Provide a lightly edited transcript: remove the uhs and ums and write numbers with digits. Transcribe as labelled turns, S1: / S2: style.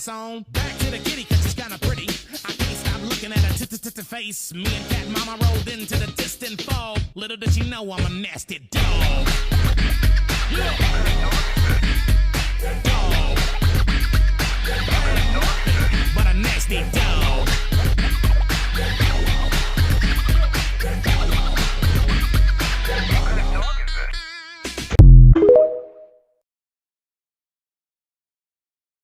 S1: necklace on. Back to the kitty, cause she's kinda pretty. I can't stop looking at her face. Me and Cat Mama rolled into the distant fall. Little did she know I'm a nasty dog. Yeah.